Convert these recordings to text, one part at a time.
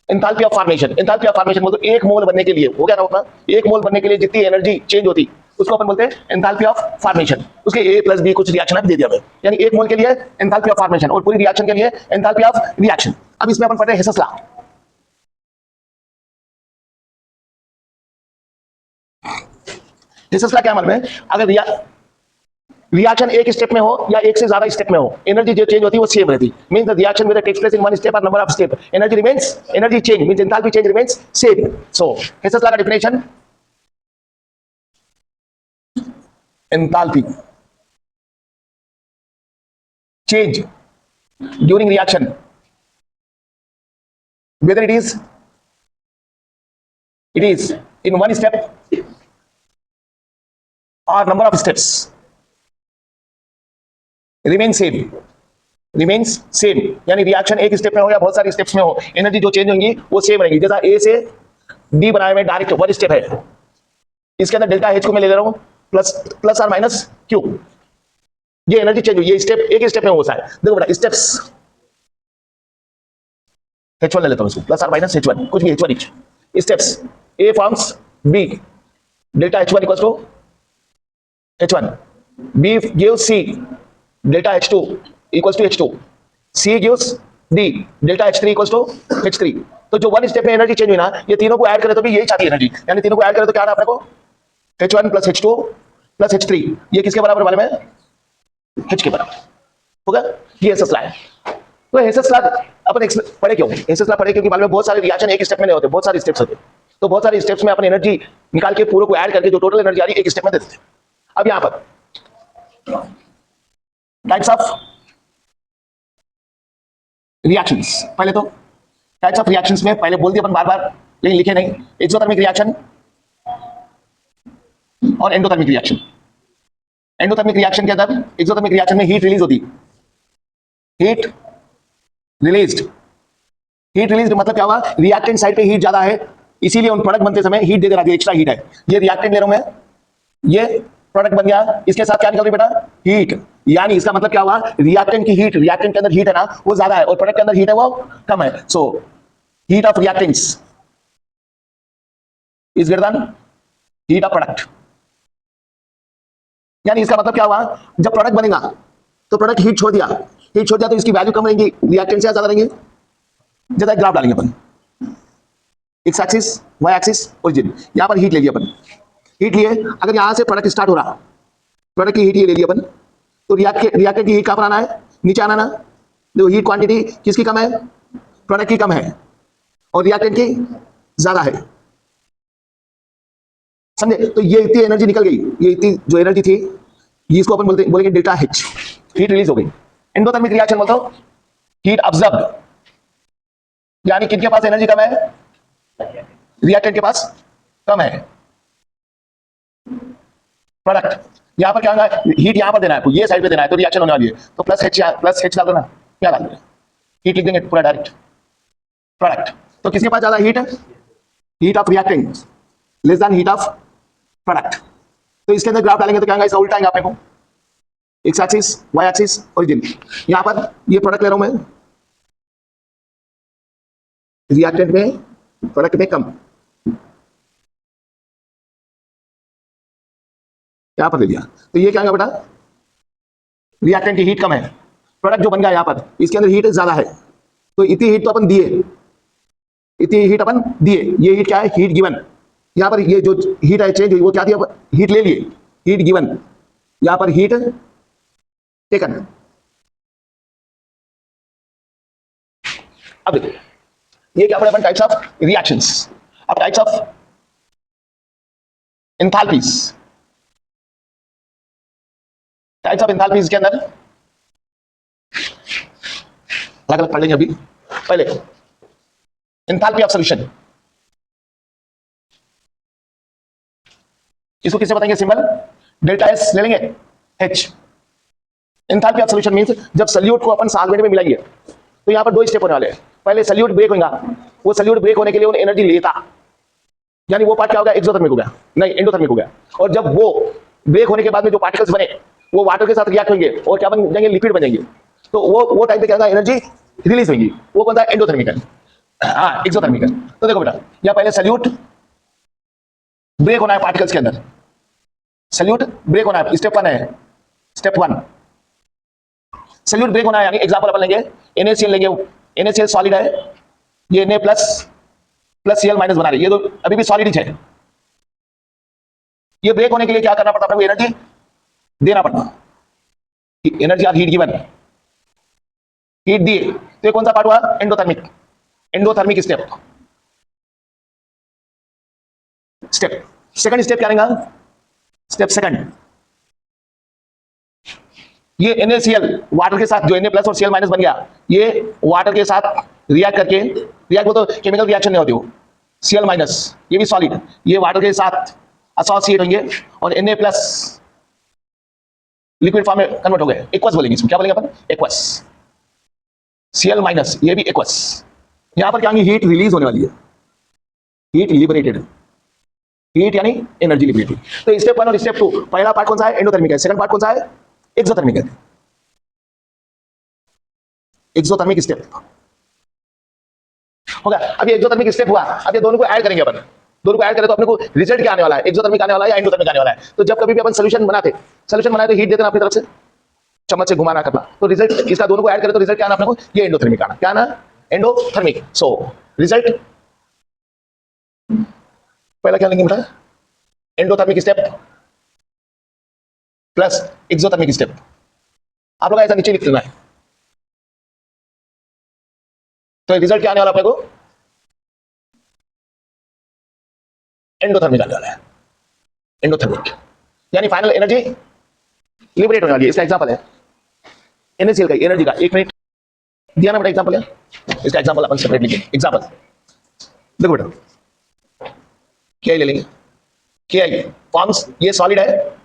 Enthalpy of formation, enthalpy of formation मतलब एक मोल बनने के लिए, हो गया ना अपना, एक मोल बनने के लिए जितनी एनर्जी चेंज होती उसको अपन बोलते हैं एंथैल्पी ऑफ फॉर्मेशन। उसके ए प्लस बी कुछ रिएक्शन दे दिया हमें, यानी एक मोल के लिए एंथैल्पी ऑफ फॉर्मेशन और पूरी रिएक्शन के लिए एंथैल्पी ऑफ रिएक्शन। अब इसमें अपन पढ़ रहे हैं हेसेस लॉ। हेसेस लॉ क्या मालूम है, अगर रिएक्शन एक स्टेप में हो या एक से ज्यादा स्टेप में हो, एनर्जी जो चेंज होती है वो सेम रहती, means the reaction whether takes place in one step और number of step, energy remains, energy change means enthalpy change remains same. So Hess's law का definition, enthalpy change during reaction whether it is in one step or number of steps remains same, यानी reaction एक step में हो या बहुत सारे steps में हो, एनर्जी जो चेंज होंगी वो सेम रहेंगी। जैसा ए से डी बनाए में डायरेक्ट वन स्टेप है, इसके अंदर डेल्टा एच को मैं ले रहा हूं प्लस और माइनस क्यू, ये एनर्जी चेंज हुई, ये स्टेप एक स्टेप में होता है। देखो बेटा स्टेप्स H1 ले लेता हूं इसको, प्लस और माइनस H1 कुछ भी H1 each steps, A forms B, delta H1 equals to H1, B gives C, delta H2 equals to H2, C gives D, delta H3 equals to H3। तो जो one step में energy change हुई ना, ये तीनों को add करें तो भी यही चाहती है एनर्जी, यानी तीनों को ऐड करें तो क्या आता है अपने को H1 plus H2 plus H3, ये किसके बराबर वाले में H के बराबर होगा। ये हेसेस लॉ है। तो हेसेस लॉ अपन पढ़े क्यों, हेसेस लॉ पढ़े क्योंकि मालूम है बहुत सारे रिएक्शन एक स्टेप में नहीं होते, बहुत सारे स्टेप्स होते, तो बहुत सारे स्टेप्स में अपन एनर्जी निकाल के पूरे को ऐड करके जो टोटल एनर्जी आ रही है एक स्टेप में दे देते हैं। अब यहां पर टाइप्स ऑफ रिएक्शंस, पहले तो टाइप्स ऑफ रिएक्शंस में पहले बोल दिया अपन बार बार, लेकिन लिखे नहीं, एक्सोथर्मिक रिएक्शन और एंडोथर्मिक रिएक्शन। एंडोथर्मिक रिएक्शन के अंदर एक्सोथर्मिक रिएक्शन में हीट रिलीज होती, हीट रिलीज्ड मतलब क्या हुआ, रिएक्टेंट साइड पे हीट ज्यादा है, इसीलिए उन प्रोडक्ट बनते समय हीट दे रहा है, एक्स्ट्रा हीट है। ये रिएक्टेंट ले रहा हूं मैं, ये प्रोडक्ट बन गया, इसके साथ क्या निकल रही बेटा हीट, यानी इसका मतलब क्या हुआ, रिएक्टेंट की हीट, रिएक्टेंट के अंदर हीट है ना वो ज्यादा है और प्रोडक्ट के अंदर हीट है वो कम है। So heat of reactants is greater than heat of product, यानी इसका मतलब क्या हुआ, जब प्रोडक्ट बनेगा तो प्रोडक्ट हीट छोड़ दिया तो इसकी वैल्यू कम रहेगी, रिएक्टेंट से ज्यादा रहेंगे। जैसा ग्राफ डालेंगे अपन, X axis Y axis origin, यहां पर हीट ले लिया अपन, हीट लिए, अगर यहां से प्रोडक्ट स्टार्ट हो रहा, प्रोडक्ट की हीट ये ले लिया अपन, तो रिएक्टेंट की हीट कहां पर आना है, नीचे आना ना। देखो हीट क्वांटिटी किसकी कम है, प्रोडक्ट की कम है और रिएक्टेंट की ज्यादा है, समझे। तो ये इतनी एनर्जी निकल गई, ये इतनी जो एनर्जी थी इसको अपन बोलेंगे डेल्टा एच, हीट रिलीज हो गई। एंडोथर्मिक रिएक्शन बोलता हूं हीट ऑब्जर्व्ड, यानी किनके पास एनर्जी कम है, रिएक्टेंट के पास कम है। प्रोडक्ट यहां पर क्या होगा, हीट यहां पर देना है, ये साइड पे देना है, तो रिएक्शन होने वाली है, तो प्लस एच डाल दो ना, क्या डाल दो, हीट लिख देंगे पूरा डायरेक्ट। प्रोडक्ट तो किसके पास ज्यादा हीट है, heat of reactant less than heat of product. तो इसके अंदर ग्राफ डालेंगे तो क्या होगा, इसका उल्टा आएगा आपको, x axis Y axis origin, यहां पर ये प्रोडक्ट ले रहा हूं मैं, रिएक्टेंट में प्रोडक्ट में कम, यहां पर ले लिया, तो ये क्या होगा बेटा, रिएक्टेंट की हीट कम है, प्रोडक्ट जो बन गया यहां पर इसके अंदर हीट ज्यादा है, तो इतनी हीट तो अपन दिए, इतनी हीट अपन दिए, ये हीट क्या है, हीट गिवन, यहां पर ये जो हीट है चेंज हुई वो क्या थी, हीट ले लिए, हीट गिवन, यहां पर हीट टेकन। अब देखो ये क्या पढ़े अपन, टाइप्स ऑफ रिएक्शंस। अब types of enthalpies, types of enthalpies के अंदर अलग अलग पढ़ लेंगे। अभी पहले एंथैल्पी ऑफ सॉल्यूशन, इसको किससे बताएंगे, सिंबल डेल्टा एस ले लेंगे, H. Enthalpy of solution means जब सॉल्यूट को अपन सॉल्वेंट में मिलाएंगे तो यहां पर दो स्टेप होने वाले हैं, पहले सॉल्यूट ब्रेक होगा, वो सॉल्यूट ब्रेक होने के लिए वो एनर्जी लेता, यानी वो पार्ट क्या हो गया, एक्सोथर्मिक हो गया, नहीं एंडोथर्मिक हो गया, और जब वो ब्रेक होने के बाद में जो पार्टिकल्स बने वो वाटर के साथ रिएक्ट होंगे और क्या बन जाएंगे, लिक्विड बन जाएंगे, तो वो टाइम पे क्या होगा, एनर्जी रिलीज होगी, वो कौन सा एंडोथर्मिक है। हाँ एक्सोथर्मिक है। तो देखो बेटा, या पहले सल्यूट ब्रेक होना है पार्टिकल्स के अंदर, सल्यूट ब्रेक होना है, स्टेप 1 है, स्टेप 1 सल्यूट ब्रेक होना है। यानी एग्जांपल अपन लेंगे NaCl लेंगे, NaCl सॉलिड है, ये Na plus plus Cl minus बना रही है, ये तो अभी भी सॉलिड ही है। ये ब्रेक होने के लिए क्या करना पड़ता है, एनर्जी देना पड़ता, एनर्जी और हीट गिवन, हीट दिए, तो ये कौन सा पार्ट हुआ, endothermic, endothermic step. Step second step क्या रहेगा, स्टेप सेकंड, ये NaCl वाटर के साथ जो Na प्लस और Cl माइनस बन गया, ये वाटर के साथ रिएक्ट करके, रिएक्ट वो तो केमिकल रिएक्शन नहीं होती वो, Cl माइनस ये भी सॉलिड, ये वाटर के साथ एसोसिएट होंगे और Na प्लस लिक्विड फॉर्म में कन्वर्ट हो गए, एक्वस बोलेंगे इसको, क्या बोलेंगे अपन, एक्वस। Cl माइनस ये भी एक्वस। यहां पर क्या होंगी, हीट रिलीज होने वाली है, हीट लिबरेटेड, हीट यानी एनर्जी लिबरेटेड। तो स्टेप 1 और स्टेप 2, पहला पार्ट कौन सा है, एंडोथर्मिक है, सेकंड पार्ट कौन सा है, एक्सोथर्मिक है, एक्सोथर्मिक स्टेप होगा। अब ये एक्सोथर्मिक स्टेप हुआ, अब ये दोनों को ऐड करेंगे अपन, दोनों को ऐड करें तो अपने को रिजल्ट क्या आने वाला है, एक्सोथर्मिक आने वाला है या एंडोथर्मिक आने वाला है। तो जब कभी भी अपन सॉल्यूशन बनाए तो हीट देते ना अपनी तरफ से, चम्मच से घुमाना करना, तो रिजल्ट इसका दोनों को ऐड करें तो रिजल्ट क्या आना अपने को, ये एंडोथर्मिक आना, क्या आना, एंडोथर्मिक। सो रिजल्ट पहला क्या लेंगे बेटा, endothermic step plus exothermic step. आप लोग ऐसा नीचे लिख लेना है, तो रिजल्ट क्या आने वाला अपने को, एंडोथर्मिक आने वाला है, एंडोथर्मिक यानी फाइनल एनर्जी लिबरेट होने वाली है। इसका एग्जांपल है NaCl का एनर्जी का, एक मिनट दिया ना बेटा एग्जांपल है, इसका एग्जांपल अपन सेपरेट लिखेंगे। एग्जांपल देखो बेटा, Ki ले लेंगे, Ki फॉर्म्स, ये सॉलिड है,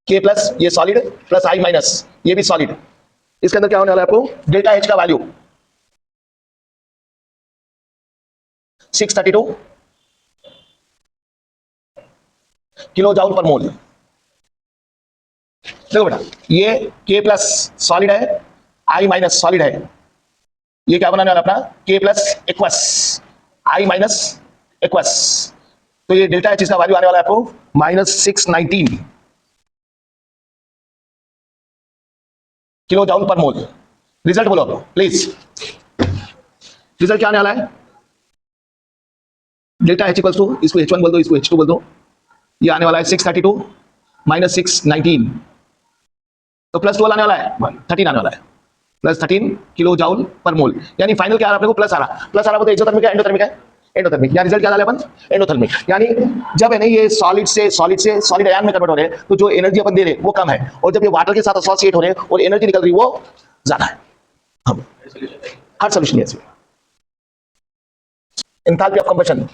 K प्लस ये सॉलिड प्लस I माइनस ये भी सॉलिड, इसके अंदर क्या होने वाला है आपको, डेल्टा H का वैल्यू 632 किलो जाउल पर मोल। देखो बेटा, ये K प्लस सॉलिड है, I माइनस सॉलिड है, ये क्या बनाने वाला अपना, K plus aqueous, I minus aqueous, तो ये डेल्टा H इसका वैल्यू आने वाला है आपको -619 किलो जाउल पर मोल। रिजल्ट बोलो प्लीज, रिजल्ट क्या आने वाला है, डेल्टा H इक्वल्स टू, इसको H1 बोल दो, इसको H2 बोल दो, ये आने वाला है 632 माइनस 619, तो प्लस 12 आने वाला है, 13 आने वाला है, प्लस 13 किलो जाउल पर मोल। यानी फाइनल क्या आ रहा है अपने को, प्लस आ रहा, प्लस आ रहा, तो एक्सोथर्मिक है एंडोथर्मिक है, एंडोथर्मिक। या रिजल्ट क्या डाले अपन, एंडोथर्मिक। यानी जब है ना ये सॉलिड से सॉलिड आयन में कन्वर्ट हो रहे हैं, तो जो एनर्जी अपन दे रहे हैं वो कम है, और जब ये वाटर के साथ एसोसिएट हो रहे हैं और एनर्जी निकल रही है वो ज्यादा है। हम हर सॉल्यूशन ऐसे, enthalpy of combustion,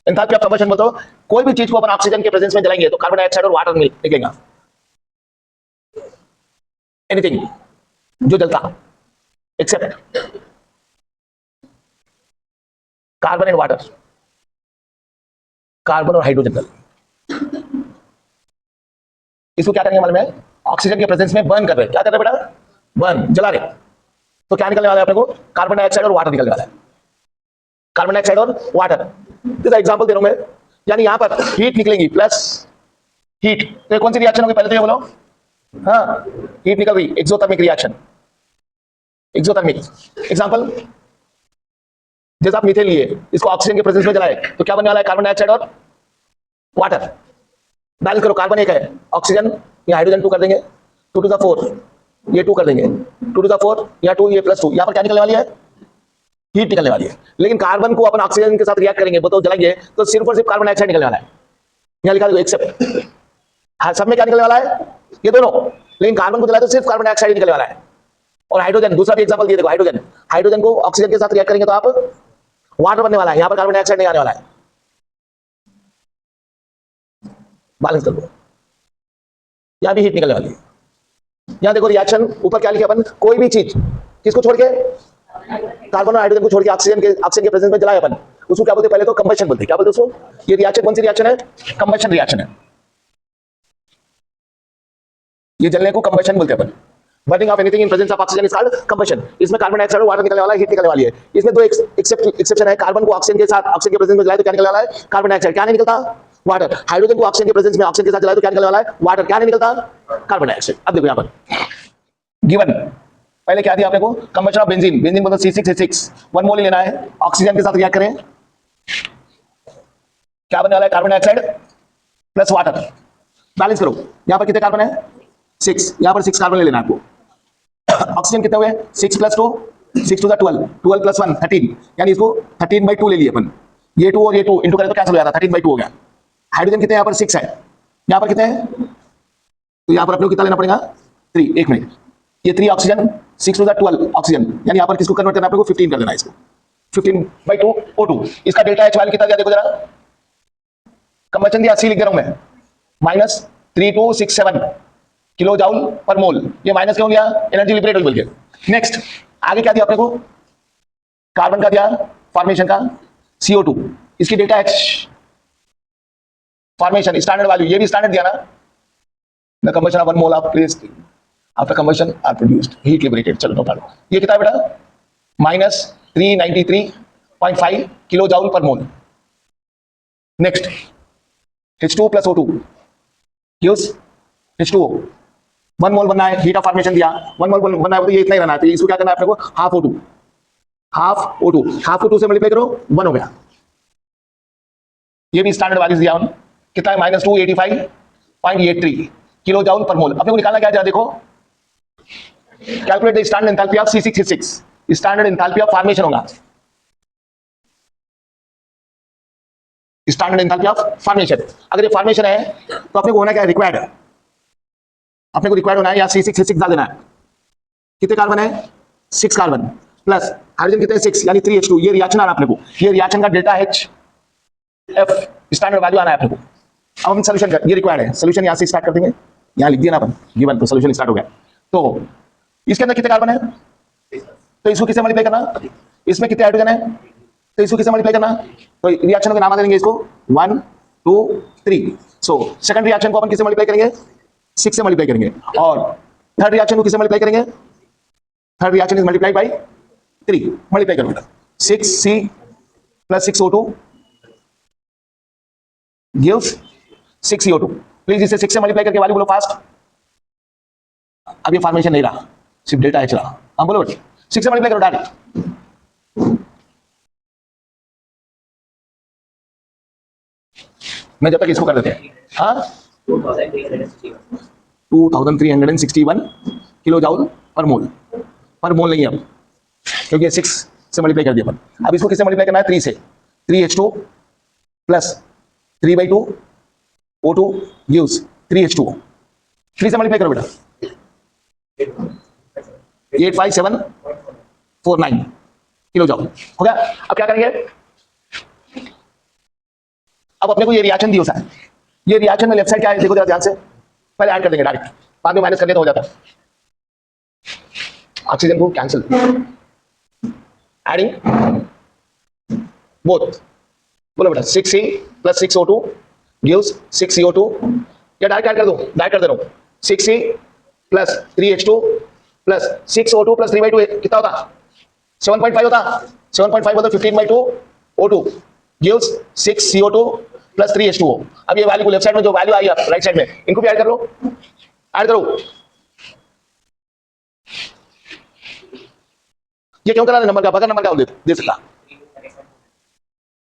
enthalpy of combustion बोलते हो कोई भी चीज को अपन ऑक्सीजन के प्रेजेंस में जलाएंगे तो कार्बन डाइऑक्साइड और वाटर निकलेगा, एनीथिंग जो जलता except carbon and water, carbon और हाइड्रोजन जल, इसको क्या करेंगे मालूम है, ऑक्सीजन के प्रेजेंस में बर्न कर रहे हैं, क्या कर रहे हैं बेटा, बर्न जला रहे, तो क्या निकलने वाला है अपने को, कार्बन डाइऑक्साइड और वाटर निकलने वाला है, कार्बन डाइऑक्साइड और वाटर। जैसा एग्जांपल दे रहा हूं मैं, यानी यहां पर हीट निकलेंगी प्लस हीट, तो कौन सी रिएक्शन होगी पहले तो ये बोलो, हाँ हीट निकल रही, एक्सोथर्मिक रिएक्शन, एक्सोथर्मिक। एग्जांपल जैसे आप मीथेन लिए, इसको ऑक्सीजन के प्रेजेंस में जलाए तो क्या बनने वाला है, कार्बन डाइऑक्साइड और वाटर, बैलेंस करो, कार्बन एक है, ऑक्सीजन या हाइड्रोजन 2 कर देंगे, 2 to the 4 ये 2 कर देंगे, 2 to the 4 या 2 ये +2, यहां पर क्या निकलने वाली है, हीट निकलने वाली है। लेकिन कार्बन को अपन ऑक्सीजन के साथ रिएक्ट करेंगे, बताओ जलाएंगे तो सिर्फ और सिर्फ कार्बन डाइऑक्साइड निकलने वाला है, यहां लिखा देखो एक्सेप्ट, हाँ सब में क्या निकलने वाला है, ये दोनों, लेकिन कार्बन को जलाए तो सिर्फ कार्बन डाइऑक्साइड निकलने वाला है। और हाइड्रोजन, दूसरा भी एग्जांपल दिए देखो, हाइड्रोजन, हाइड्रोजन को ऑक्सीजन के साथ रिएक्ट करेंगे तो आप वाटर बनने वाला है, यहां पर कार्बन डाइऑक्साइड नहीं आने वाला है, बैलेंस कर दो, यहां भी हीट निकलने वाली है। यहां देखो रिएक्शन ऊपर क्या लिखे अपन, कोई भी चीज किसको छोड़ के, कार्बन और हाइड्रोजन को छोड़ के ऑक्सीजन के प्रेजेंस में जलाए अपन, उसको क्या बोलते हैं, पहले तो कंबशन बोलते हैं, क्या बोलते हैं उसको, ये रिएक्शन कौन सी रिएक्शन है, कंबशन रिएक्शन है, ये जलने को कंबशन बोलते हैं अपन। Burning of anything in presence of oxygen is called combustion. इसमें कार्बन डाइऑक्साइड और वाटर निकलने वाला है, हीट निकलने वाली है। इसमें दो एक्सेप्शन है, कार्बन को ऑक्सीजन के साथ ऑक्सीजन के प्रेजेंस में जलाए तो क्या निकलने वाला है, कार्बन डाइऑक्साइड। क्या नहीं निकलता, वाटर। हाइड्रोजन को ऑक्सीजन के प्रेजेंस में ऑक्सीजन के साथ जलाए तो क्या निकलने वाला है, वाटर। क्या नहीं निकलता, कार्बन डाइऑक्साइड। अब देखो यहां पर गिवन पहले क्या दिया आपने को, कंबशन ऑफ बेंजीन, बेंजीन मतलब C6H6 1 मोल लेना है, ऑक्सीजन के साथ रिएक्ट करें, क्या बनने वाला है, carbon dioxide plus water. Balance करो, यहां पर कितने कार्बन है, 6, यहां पर 6 कार्बन ले लेना है आपको। ऑक्सीजन कितने हुए, 6 + 2 6 × 12 12 + 1 13, यानी इसको 13/2 ले लिए अपन। ये 2 और ये 2 इंटू करें तो कैंसिल हो जाता, 13/2 हो गया। हाइड्रोजन कितने, यहां पर 6 है, यहां पर कितने हैं, तो यहां पर अपने को कितना लेना पड़ेगा, 3। एक मिनट, ये 3 ऑक्सीजन, 6 × 12 ऑक्सीजन, यानी यहां पर किसको कन्वर्ट करना है, आपको 15 कर देना है इसको, 15/2 O2। इसका डेल्टा H वैल्यू कितना दिया, देखो जरा, कंबशन दिया, C लिख दे रहा हूं मैं, -3267 किलो जाउल पर मोल। ये माइनस क्यों लिया, एनर्जी लिबरेट हुई बोल के। नेक्स्ट आगे क्या दिया अपने को, कार्बन का दिया, फॉर्मेशन का CO2, इसकी delta H formation standard value, ये भी स्टैंडर्ड दिया ना, the combustion of 1 mole of place after combustion are produced heat liberated. चलो नो प्रॉब्लम। ये कितना है बेटा, -393.5 किलो जाउल पर मोल। Next H2 + O2 gives H2O, 1 मोल बनना है, हीट ऑफ फॉर्मेशन दिया, 1 मोल बनना है तो ये इतना ही रहना है, तो इसको क्या करना है अपने को, हाफ O2 हाफ O2 से मल्टीप्लाई करो, 1 हो गया। ये भी स्टैंडर्ड वैल्यूज दिया, कितना है, -285.83 किलो जाउल पर मोल। अपने को निकालना क्या है, देखो, calculate the standard enthalpy of C6H6, standard enthalpy of formation होगा, स्टैंडर्ड एंथैल्पी ऑफ फॉर्मेशन। अगर ये फॉर्मेशन है तो अपने को होना क्या है, रिक्वायर्ड है, अपने को रिक्वायर्ड होना है, या C6H6 डाल देना है। कितने कार्बन है, 6 कार्बन प्लस हाइड्रोजन कितने, 6, यानी 3H2। ये रिएक्शन आना अपने को, ये रिएक्शन का delta H F standard value आना है अपने को। अब हम सॉल्यूशन कर, ये रिक्वायर्ड है, सॉल्यूशन यहां से स्टार्ट कर देंगे, यहां लिख दिया ना अपन गिवन, तो सॉल्यूशन स्टार्ट हो गया। तो इसके अंदर कितने कार्बन है, तो इसको किससे मल्टीप्लाई करना, इसमें कितने हाइड्रोजन है, तो इसको किससे मल्टीप्लाई करना, तो रिएक्शन का नाम देंगे इसको 1 2 3। सो सेकंड रिएक्शन को अपन किससे मल्टीप्लाई करेंगे, 6 से मल्टीप्लाई करेंगे, और थर्ड रिएक्शन को किससे मल्टीप्लाई करेंगे, third reaction is multiplied by 3, multiply करो बेटा, 6C + 6O2 gives 6CO2। Please इसे 6 से मल्टीप्लाई करके वैल्यू बोलो फास्ट। अब ये फॉर्मेशन नहीं रहा, सिर्फ डेल्टा H रहा। हम बोलो 6 से मल्टीप्लाई करो डायरेक्ट, मैं जब तक इसको कर देते हैं, हाँ 2361 किलो जाउल पर मोल नहीं है अब, क्योंकि 6 से मल्टीप्लाई कर दिया अपन। अब इसको किससे मल्टीप्लाई करना है, 3 से, 3H2 plus 3/2 O2 gives 3H2O। 3 से मल्टीप्लाई करो बेटा, 85749 किलो जाउल हो गया। अब क्या करेंगे, अब अपने को ये रिएक्शन दिया है, ये रिएक्शन में लेफ्ट साइड क्या है, देखो जरा ध्यान से, पहले ऐड कर देंगे डायरेक्ट, बाद में माइनस करने तो हो जाता है। ऑक्सीजन को कैंसिल, एडिंग बोथ, बोलो बेटा 6C + 6O2 गिव्स 6CO2, या डायरेक्ट ऐड कर दो, डायरेक्ट कर दे रहा हूं, 6C + 3H2 + 6O2 + 3/2 कितना होता, 7.5 होता, 7.5 होता, 15/2 O2 गिव्स 6CO2 + 3H2O। अब ये वैल्यू को लेफ्ट साइड में जो वैल्यू आई है राइट साइड में, इनको भी ऐड कर लो, ऐड करो। ये क्यों करा नंबर का, बगैर नंबर का दे सकता,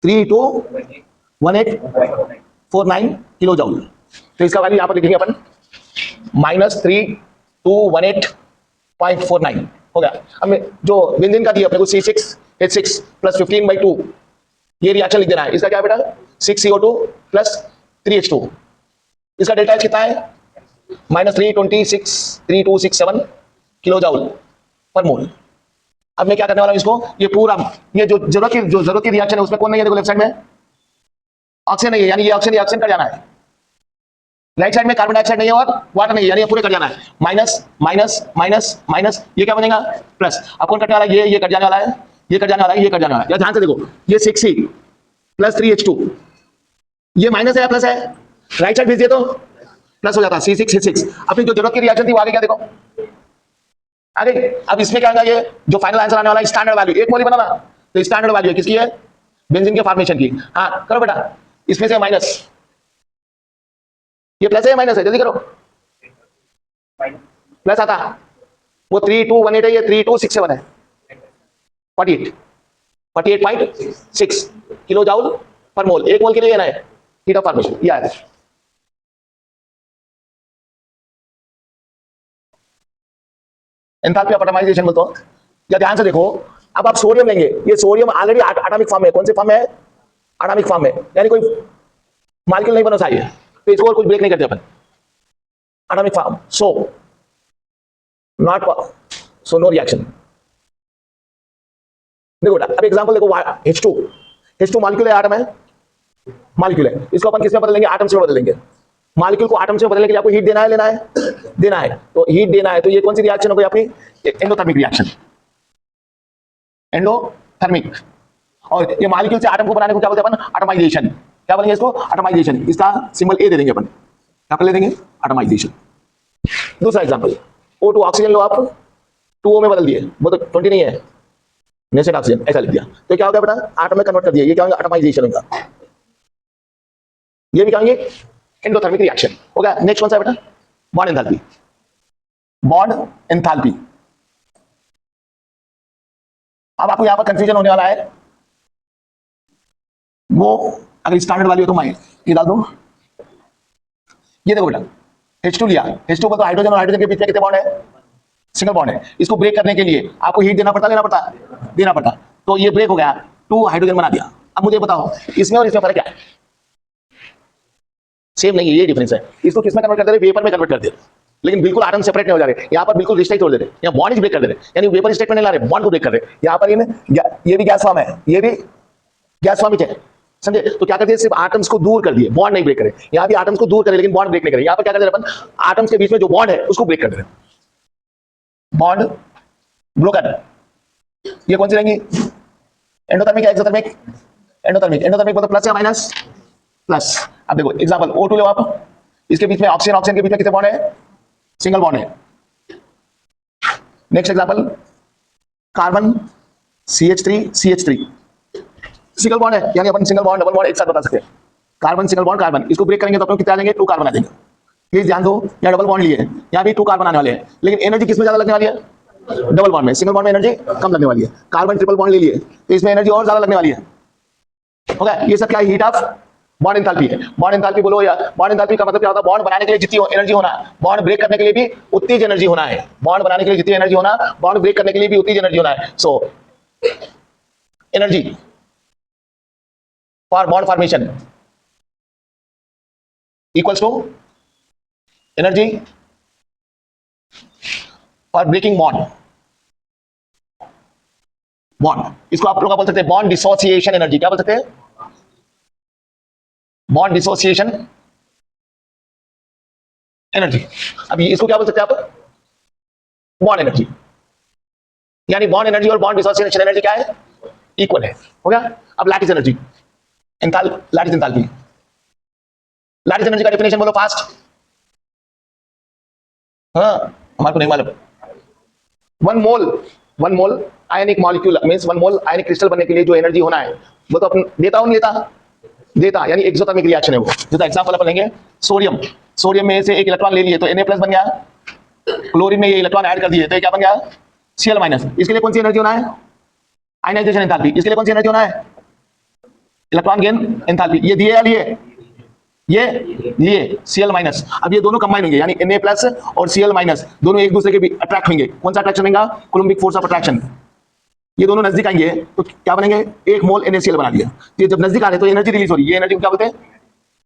321849 किलो जाउल। तो इसका वैल्यू यहां पर लिखेंगे अपन -3218.49 हो गया। अब जो बेंजीन का दिया अपने को C6H6 + 15/2, ये रिएक्शन लिख देना है। इसका क्या है बेटा, 6CO2 + 3H2। इसका डेल्टा H कितना है, -3267 किलो जाउल पर मोल। अब मैं क्या करने वाला हूं इसको, ये पूरा, ये जो जरूरत की रिएक्शन है उसमें कौन नहीं है, देखो लेफ्ट साइड में ऑक्सीजन नहीं है, यानी ये ऑक्सीजन कर जाना है। राइट साइड में कार्बन डाइऑक्साइड नहीं है और वाटर नहीं है, यानी ये पूरे कट जाना है, माइनस माइनस माइनस माइनस, ये क्या बनेगा, प्लस। अब कौन कटने वाला है, ये कट जाने वाला है, ये कट जाने वाला है, ये कट जाने वाला है। ध्यान से देखो, ये 6C + 3H2, ये माइनस है या प्लस है, राइट साइड भेज दिए तो प्लस हो जाता है, C6H6। अपनी जो जरूरत की रिएक्शन थी वो आगे क्या देखो, आ गई। अब इसमें क्या होगा, ये जो फाइनल आंसर आने वाला है स्टैंडर्ड वैल्यू, 1 मोल ही बनाना, तो स्टैंडर्ड वैल्यू है किसकी है, बेंजीन के फॉर्मेशन की। हाँ करो बेटा, इसमें से माइनस, ये प्लस है या माइनस है, जल्दी करो। प्लस आता, वो 3218 है, ये 3267 है, 48.6 किलो जाउल पर मोल, 1 मोल के लिए ना है हीट ऑफ फॉर्मेशन, ये आया। एंथैल्पी ऑफ एटमाइजेशन बोलते हो। या ध्यान से देखो, अब आप सोडियम लेंगे, ये सोडियम ऑलरेडी एटॉमिक फॉर्म में, कौन से फॉर्म में है, एटॉमिक फॉर्म में, यानी कोई मॉलिक्यूल नहीं बना चाहिए, तो इसको और कुछ ब्रेक नहीं करते अपन, atomic form, so not, so no reaction. देखो बेटा, अब एग्जांपल देखो, H2 मॉलिक्यूल है, एटम है, मॉलिक्यूल है, इसको अपन किस में बदलेंगे, एटम्स में बदलेंगे। मॉलिक्यूल को एटम्स में बदलने के लिए आपको हीट देना है, लेना है, देना है, तो हीट देना है, तो ये कौन सी रिएक्शन हो गई आपकी, एंडोथर्मिक रिएक्शन, एंडोथर्मिक। और ये मॉलिक्यूल से एटम को बनाने को क्या बोलते हैं अपन, एटमाइजेशन। क्या बोलेंगे इसको, एटमाइजेशन। इसका सिंबल ए दे देंगे अपन, क्या कर ले देंगे, एटमाइजेशन। दूसरा एग्जांपल, O2 ऑक्सीजन लो आप, 2O में बदल दिए, वो तो 20 नहीं है, नेसेंट ऑक्सीजन ऐसा लिख दिया, तो क्या हो गया बेटा, एटम में कन्वर्ट कर दिया, ये क्या होगा, एटमाइजेशन होगा। ये भी कहेंगे एंडोथर्मिक रिएक्शन हो गया। नेक्स्ट कौन सा है बेटा, बॉन्ड एंथैल्पी, बॉन्ड एंथैल्पी। अब आपको यहां पर कंफ्यूजन होने वाला है, वो अगर स्टैंडर्ड वाली हो तो मैं ये डाल दूं, ये देखो बेटा, H2 लिया, H2 पर तो हाइड्रोजन और हाइड्रोजन के बीच में कितने बॉन्ड है, सिंगल बॉन्ड है। इसको ब्रेक करने के लिए आपको हीट देना पड़ता, लेना पड़ता, देना पड़ता, तो ये ब्रेक हो गया, 2 हाइड्रोजन बना दिया। अब मुझे बताओ इसमें और इसमें फर्क क्या है, सेम नहीं है, ये डिफरेंस है। इसको किसमें कन्वर्ट कर दे रहे, वेपर में कन्वर्ट कर दे रहे, लेकिन बिल्कुल आटम सेपरेट नहीं हो जा रहे, यहाँ पर बिल्कुल रिश्ते तोड़ दे रहे, यहाँ बॉन्ड ब्रेक कर दे रहे, यानी वेपर स्टेट में नहीं ला रहे, बॉन्ड को ब्रेक कर रहे। यहाँ पर ये भी गैस फॉर्म है, ये भी गैस फॉर्म है, समझे, तो क्या कर दिए, सिर्फ एटम्स को दूर कर दिए, बॉन्ड नहीं ब्रेक करे। यहाँ भी एटम्स को दूर करे, लेकिन बॉन्ड ब्रेक नहीं करे। यहाँ पर क्या कर दे रहे अपन, एटम्स के बीच में जो बॉन्ड है उसको ब्रेक कर दे रहे, बॉन्ड ब्रोकन। ये कौन सी रहेंगी, एंडोथर्मिक या एक्सोथर्मिक, एंडोथर्मिक। एंडोथर्मिक मतलब प्लस या माइनस, प्लस। अब देखो एग्जांपल O2 लो आप, इसके बीच में ऑक्सीजन, ऑक्सीजन के बीच में कितने बॉन्ड है, सिंगल बॉन्ड है। Next example, carbon CH3 single bond है, यानी अपन सिंगल बॉन्ड डबल बॉन्ड एक साथ बता सकते हैं। कार्बन सिंगल बॉन्ड कार्बन, इसको ब्रेक करेंगे तो अपन कितने आ जाएंगे, 2 कार्बन आ जाएंगे। प्लीज ध्यान दो, यहाँ डबल बॉन्ड लिए, यहाँ भी 2 कार्बन आने वाले हैं, लेकिन एनर्जी किसमें ज्यादा लगने वाली है, डबल बॉन्ड में। सिंगल बॉन्ड में एनर्जी कम लगने वाली है। कार्बन ट्रिपल बॉन्ड ले लिए तो इसमें एनर्जी और ज्यादा लगने वाली है। ओके, ये सब क्या है, हीट ऑफ बॉन्ड एंथैल्पी है। बॉन्ड एंथैल्पी बोलो, या बॉन्ड एंथैल्पी का मतलब क्या होता है, बॉन्ड बनाने के लिए जितनी एनर्जी होना, बॉन्ड ब्रेक करने के लिए भी उतनी ही एनर्जी होना है। बॉन्ड बनाने के लिए जितनी एनर्जी होना, बॉन्ड ब्रेक करने के लिए भी उतनी ही एनर्जी होना है। So energy for bond formation equals to energy for breaking bond. Bond, इसको आप लोग बोल सकते हैं बॉन्ड डिसोसिएशन एनर्जी। क्या बोल सकते हैं, बॉन्ड डिसोसिएशन एनर्जी। अब इसको क्या बोल सकते हैं आप, बॉन्ड एनर्जी। यानी बॉन्ड एनर्जी और बॉन्ड डिसोसिएशन एनर्जी क्या है, इक्वल है। हो गया। अब lattice energy, lattice enthalpy. Lattice energy का डेफिनेशन बोलो फास्ट। हाँ, हमारे को नहीं मालूम। 1 मोल आयनिक मॉलिक्यूल मींस 1 मोल आयनिक क्रिस्टल बनने के लिए जो एनर्जी होना है वो तो अपन देता हूं, देता, यानी एक्सोथर्मिक रिएक्शन है वो। जैसे एग्जांपल अपन लेंगे सोडियम में से एक इलेक्ट्रॉन ले लिए तो Na+ बन गया, क्लोरीन में ये इलेक्ट्रॉन ऐड कर दिए तो क्या बन गया, Cl-। इसके लिए कौन सी एनर्जी होना है, आयनाइजेशन एंथैल्पी। इसके लिए कौन सी एनर्जी होना है, इलेक्ट्रॉन गेन एंथैल्पी। ये दिए या लिए, ये लिए Cl-। अब ये दोनों कंबाइन होंगे, यानी Na+ और Cl- दोनों एक दूसरे के भी अट्रैक्ट होंगे। कौन सा अट्रैक्शन होगा, कूलम्बिक फोर्स ऑफ अट्रैक्शन। ये दोनों नजदीक आएंगे तो क्या बनेंगे, 1 मोल NaCl बना दिया। ये जब नजदीक आ रहे तो एनर्जी रिलीज हो रही है, ये एनर्जी क्या बोलते हैं,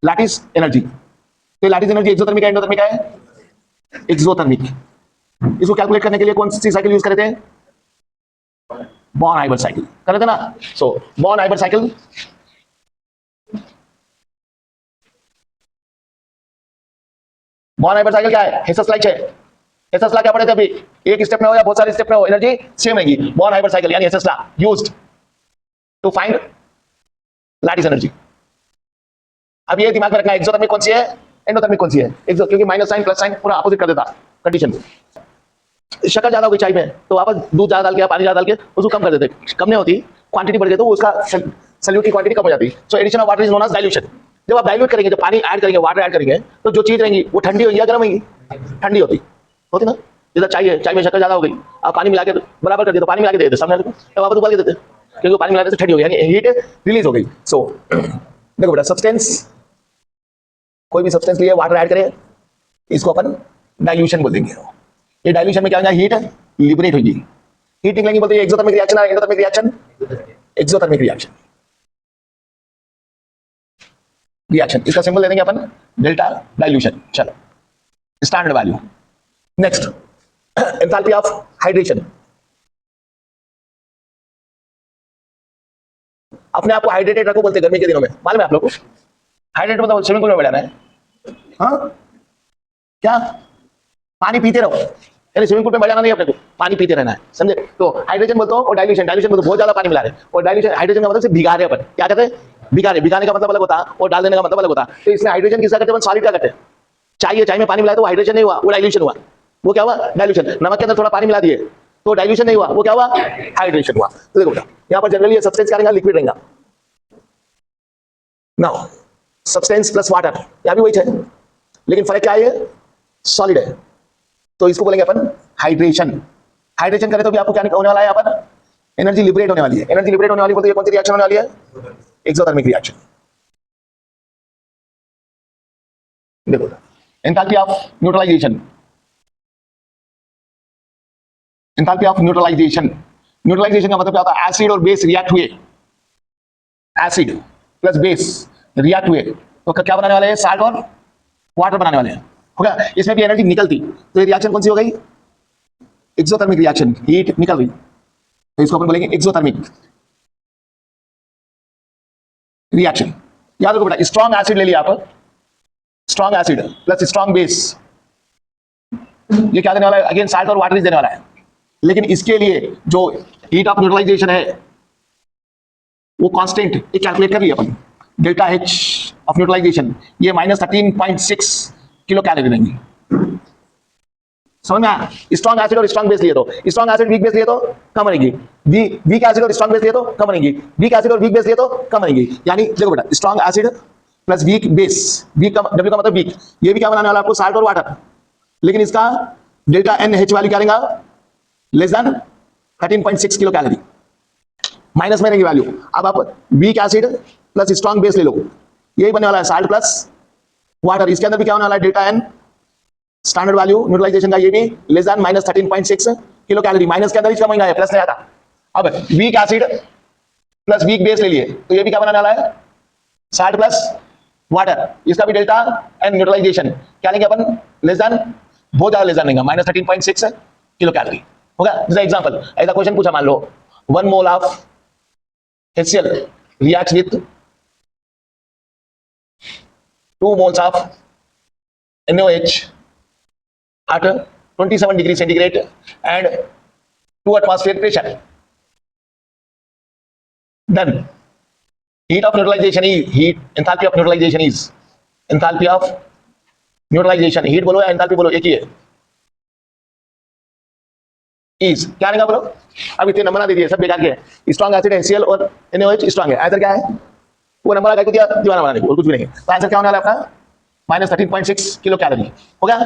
लैटिस एनर्जी। तो लैटिस एनर्जी एक्सोथर्मिक है, एंडोथर्मिक है, एक्सोथर्मिक। इसको कैलकुलेट करने के लिए कौन सी साइकिल यूज कर रहे थे, बॉर्न-हाइबर साइकिल कर रहे थे ना। सो बॉर्न-हाइबर साइकिल, बॉर्न-हाइबर साइकिल क्या है, हेसस-लाइट है। हेसस लॉ क्या पढ़े थे अभी, एक स्टेप में हो या बहुत सारे स्टेप में हो एनर्जी सेम रहेगी। बॉर्न-हाइबर साइकिल यानी Hess's law used to find lattice energy. अब ये दिमाग में रखना, एक्सोथर्मिक कौन सी है, एंडोथर्मिक कौन सी है। क्योंकि माइनस साइन प्लस साइन पूरा अपोजिट कर देता कंडीशन को। शक्कर ज्यादा हो गई चाय में तो वापस दूध ज्यादा डाल के पानी ज्यादा डाल के उसको कम कर देते, कम नहीं होती, क्वांटिटी बढ़ गई तो उसका सल्यूट की क्वांटिटी कम हो जाती है। So addition of water is known as dilution. जब आप डाइल्यूट करेंगे, जब पानी ऐड करेंगे, वाटर ऐड करेंगे, तो जो चीज रहेंगी वो ठंडी होगी या गर्म होगी? ठंडी होती ना। जैसे चाय में शक्कर ज्यादा हो गई, आप पानी मिला के बराबर कर दिए तो पानी मिला के दे देते सामने तो वापस उबाल के देते, क्योंकि पानी मिलाने से ठंडी हो गई, यानी हीट रिलीज हो गई। सो देखो बेटा, सब्सटेंस, कोई भी सब्सटेंस लिए वाटर ऐड करें, इसको अपन डाइल्यूशन बोल देंगे। ये डाइल्यूशन में क्या होगा? हीट लिबरेट होगी, हीट निकलेंगी, बोलते हैं exothermic reaction. Exothermic reaction, exothermic reaction, reaction, इसका सिंबल दे देंगे अपन डेल्टा डाइल्यूशन। चलो, standard value. Next, enthalpy of hydration. अपने आप को हाइड्रेटेड रखो बोलते हैं गर्मी के दिनों में, मालूम है आप लोग को? हाइड्रेट मतलब स्विमिंग पूल में बैठना है, हाँ क्या? पानी पीते रहो, यानी स्विमिंग पूल में बैठाना नहीं अपने को, पानी पीते रहना है, समझे? तो हाइड्रेशन बोलते हो, और डाइल्यूशन, डाइल्यूशन बोलते बहुत ज्यादा पानी मिला रहे हैं, और डाइल्यूशन, हाइड्रेशन का मतलब सिर्फ भिगा रहे अपन, क्या कहते हैं? भिगा रहे, भिगाने का मतलब अलग होता है और डाल देने का मतलब अलग होता है। तो इसमें हाइड्रेशन किसका करते हैं? सॉलिड का करते हैं। चाय में पानी मिलाया तो वो हाइड्रेशन नहीं हुआ, वो डाइल्यूशन हुआ। वो क्या हुआ? डाइल्यूशन। नमक के अंदर थोड़ा पानी मिला दिए तो डाइल्यूशन नहीं हुआ, वो क्या हुआ? हाइड्रेशन हुआ। तो देखो बेटा, यहाँ पर जनरली सब्सटेंस क्या रहेगा? लिक्विड रहेगा। नाउ सब्सटेंस प्लस वाटर, यहाँ भी वही है, लेकिन फर्क क्या है? सॉलिड है, तो इसको बोलेंगे अपन हाइड्रेशन। हाइड्रेशन करें तो भी आपको क्या होने वाला है? यहाँ पर एनर्जी लिबरेट होने वाली है। एनर्जी लिबरेट होने वाली बोलते हैं कौन सी रिएक्शन होने वाली है? Exothermic reaction. देखो, enthalpy of neutralisation. Enthalpy of neutralisation, neutralisation का मतलब क्या होता है? एसिड और बेस रिएक्ट हुए, एसिड प्लस बेस रिएक्ट हुए तो क्या बनाने वाले हैं? साल्ट और वाटर बनाने वाले हैं, हो गया? इसमें भी एनर्जी निकलती, तो ये रिएक्शन कौन सी हो गई? एक्सोथर्मिक रिएक्शन, हीट निकल गई, तो इसको अपन बोलेंगे एक्सोथर्मिक रिएक्शन। याद रखो बेटा, स्ट्रॉन्ग एसिड ले लिया आप, strong acid plus strong base, ये क्या देने वाला है? अगेन साल्ट और वाटर देने वाला है, लेकिन इसके लिए जो हीट ऑफ न्यूट्रलाइजेशन है वो कांस्टेंट एक कैलकुलेट कर लिया अपन, डेल्टा एच ऑफ न्यूट्रलाइजेशन, ये -13.6 किलो कैलोरी रहेंगी। समझ में आया? स्ट्रॉन्ग एसिड और स्ट्रॉन्ग बेस लिए तो, स्ट्रॉन्ग एसिड वीक बेस लिए तो कम रहेंगी, वीक एसिड और स्ट्रॉन्ग बेस लिए तो कम रहेंगी, वीक एसिड और वीक बेस लिए तो कम रहेंगी। यानी देखो बेटा, strong acid plus weak base, weak का डब्ल्यू का मतलब वीक, ये भी क्या बनाने वाला आपको? साल्ट और वाटर, लेकिन इसका डेल्टा एन एच वैल्यू क्या रहेगा? Less than 13.6 kilo calorie, minus में रहेंगी वैल्यू। अब आप week acid plus strong base ले लो, यही बनने वाला है साल्ट प्लस वाटर, इसके अंदर भी क्या होने वाला है? Delta N standard value neutralization का, ये भी less than -13.6 kilo calorie, minus के अंदर ही कम है, प्लस नहीं आता। अब weak acid plus weak base ले लिए तो ये भी क्या बनाने वाला है? साल्ट प्लस वाटर, इसका भी डेल्टा एन न्यूट्रलाइजेशन क्या लेंगे अपन? लेस देन, बहुत ज्यादा लेस देन लेंगे, -13.6 किलो कैलोरी, होगा? जैसे एग्जांपल, ऐसा क्वेश्चन पूछा, मान लो 1 mole of HCl reacts with 2 moles of NaOH at 27 degrees centigrade and 2 atmosphere pressure. Then heat of neutralization is enthalpy of neutralization is enthalpy of neutralization, heat बोलो या enthalpy बोलो, एक ही है। इज क्या रहेगा बोलो? अब इतने नंबर दे दिए, सब बेकार के हैं। स्ट्रॉन्ग एसिड HCl और NaOH स्ट्रॉन्ग है, आंसर क्या है? वो नंबर लगा के दिया दीवाना बनाने को, और कुछ भी नहीं है। तो आंसर क्या होने वाला है आपका? -13.6 किलो कैलोरी, हो गया?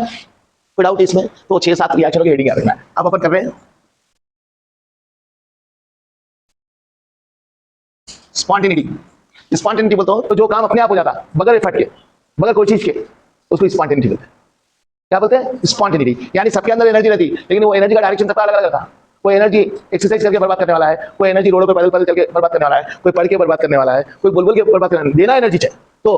कोई डाउट इसमें? तो 6-7 रिएक्शनों की हेडिंग याद रखना है। अब अपन कर रहे हैं स्पॉन्टेनिटी। स्पॉन्टेनिटी बोलते हो तो जो काम अपने आप हो जाता बगैर एफर्ट के, बगैर कोई चीज के, उसको स्पॉन्टेनिटी बोलते हैं। क्या बोलते हैं? स्पॉन्टेनिटी। यानी सबके अंदर एनर्जी रहती, लेकिन वो एनर्जी का डायरेक्शन सबका अलग अलग था। कोई एनर्जी एक्सरसाइज करके बर्बाद करने वाला है, कोई एनर्जी रोडों पे पैदल पैदल चल के बर्बाद करने वाला है, कोई पढ़ के बर्बाद करने वाला है, कोई बोल बोल के बर्बाद करने, देना एनर्जी चाहिए तो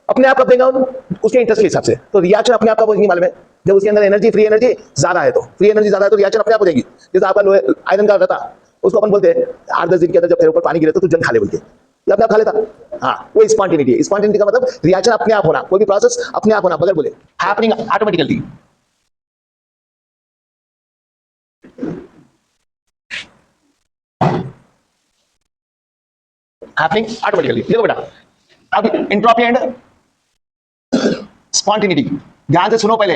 अपने आप कब देगा उसके इंटरेस्ट के हिसाब से। तो रिएक्शन अपने आप का नहीं मालूम है, जब उसके अंदर एनर्जी, फ्री एनर्जी ज्यादा है, तो फ्री एनर्जी ज्यादा है तो रिएक्शन अपने आप हो जाएगी। जैसे आपका लोहे आयरन का रहता, उसको अपन बोलते हैं 8-10 दिन के अंदर जब तेरे ऊपर पानी गिरे तो तू जंग खा ले बोलते, ये अपने आप खा लेता। हाँ, वो स्पॉन्टेनिटी है। स्पॉन्टेनिटी का मतलब रिएक्शन अपने आप होना, कोई भी प्रोसेस अपने आप होना, बगैर बोले, हैपनिंग ऑटोमेटिकली। Happening automatically. देखो बेटा, अब एंट्रोपी एंड स्पॉन्टेनिटी ध्यान से सुनो पहले।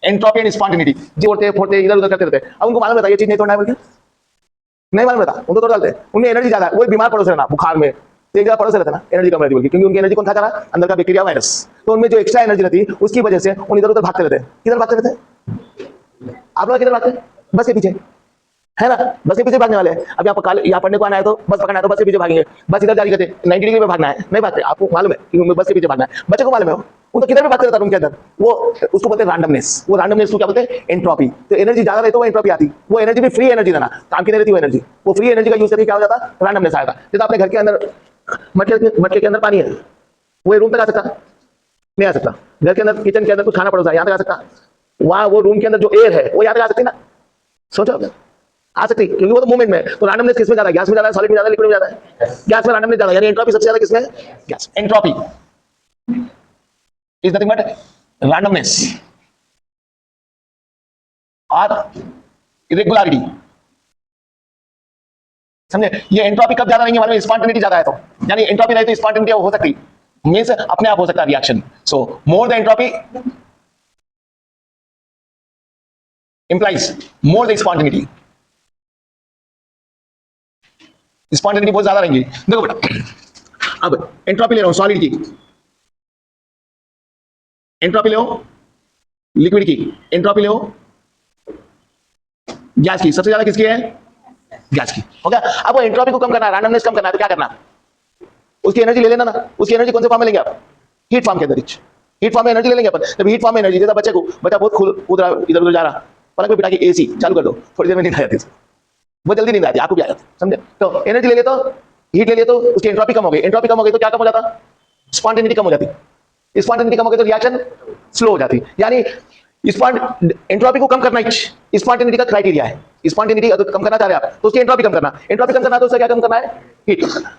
एंट्रोपी एंड स्पॉन्टेनिटी, जोड़ते फोड़ते इधर उधर करते रहते हैं। अब उनको मालूम रहता है ये चीज नहीं तोड़ना है, बोल के नहीं मालूम रहता, उनको तोड़ डालते हैं। उनमें एनर्जी ज्यादा है, वो बीमार पड़ोस रहना बुखार में, तो एक जगह पड़ोस रहता है ना, एनर्जी कम रहती है, क्योंकि उनकी एनर्जी कौन खाता रहा, अंदर का बैक्टीरिया वायरस। तो उनमें जो एक्स्ट्रा एनर्जी रहती है उसकी वजह से उन इधर उधर भागते रहते हैं। किधर भागते रहते हैं आप लोग, किधर भागते हैं? बस के पीछे, है ना, बस के पीछे भागने वाले हैं। अब यहाँ पढ़ने को आना है तो बस पकड़ना है तो बस के पीछे भागेंगे, बस इधर जारी करते 90 डिग्री में भागना है, नहीं भागते, आपको मालूम है कि बस के पीछे भागना है। बच्चे को मालूम है वो तो किधर भी भागते रहता है रूम के अंदर, वो उसको बोलते हैं रैंडमनेस। वो रैंडमनेस को क्या बोलते हैं? एंट्रोपी। तो एनर्जी ज्यादा रहती है वो एंट्रोपी आती, वो एनर्जी भी फ्री एनर्जी रहना, काम की नहीं रहती वो एनर्जी, वो फ्री एनर्जी का यूज करके क्या हो जाता, रैंडमनेस आएगा। जैसे अपने घर के अंदर मटके के अंदर पानी है, वो रूम तक आ सकता नहीं आ सकता, घर के अंदर किचन के अंदर कुछ खाना पड़ोसा यहाँ तक आ सकता, वहां वो रूम के अंदर जो एयर है वो यहाँ तक आ सकती ना, सोचो आ सकती, क्योंकि वो तो मूवमेंट में है। तो रैंडमनेस किसमें ज्यादा है? गैस में ज्यादा है, सॉलिड में ज्यादा है, लिक्विड में ज्यादा है? गैस में रैंडमनेस ज्यादा है, यानी एंट्रोपी सबसे ज्यादा किसमें? Gas. Entropy is nothing but randomness और इरेगुलरिटी, समझे? ये एंट्रोपी कब ज्यादा रहेंगे मालूम है? स्पॉन्टेनिटी ज्यादा है तो, यानी एंट्रोपी रहे तो स्पॉन्टेनिटी हो सकती, मींस अपने आप हो सकता है reaction. So more the entropy implies more the spontaneity, spontaneity बहुत ज्यादा रहेंगी। देखो बेटा, अब एंट्रोपी ले रहा हूं सॉलिड की, एंट्रोपी ले लिक्विड की, एंट्रोपी ले गैस की, सबसे ज्यादा किसकी है? गैस की, हो गया। अब वो एंट्रोपी को कम करना है, रैंडमनेस कम करना है, तो क्या करना? उसकी एनर्जी ले लेना ना। उसकी एनर्जी कौन से फॉर्म में लेंगे आप? हीट फॉर्म के अंदर, हीट फॉर्म में एनर्जी ले लेंगे अपन। जब हीट फॉर्म में एनर्जी, जैसा बच्चा बहुत कूद रहा, इधर उधर जा रहा, पलक में बिठा के एसी चालू कर दो, थोड़ी देर में नींद आ जाती है, बहुत जल्दी नींद आती है, आपको भी आ जाती है, समझे? तो एनर्जी ले ले तो हीट ले ले तो उसकी एंट्रोपी कम हो गई, एंट्रोपी कम हो गई तो क्या कम हो जाता? स्पॉन्टेनिटी कम हो जाती, स्पॉन्टेनिटी कम हो गई तो रिएक्शन स्लो हो जाती। यानी एंट्रोपी को कम करना स्पॉन्टेनिटी का क्राइटेरिया है। स्पॉन्टेनिटी कम करना चाह रहे हैं आप तो उसकी एंट्रोपी कम करना, एंट्रोपी कम करना तो उससे क्या कम करना है? हीट कम करना।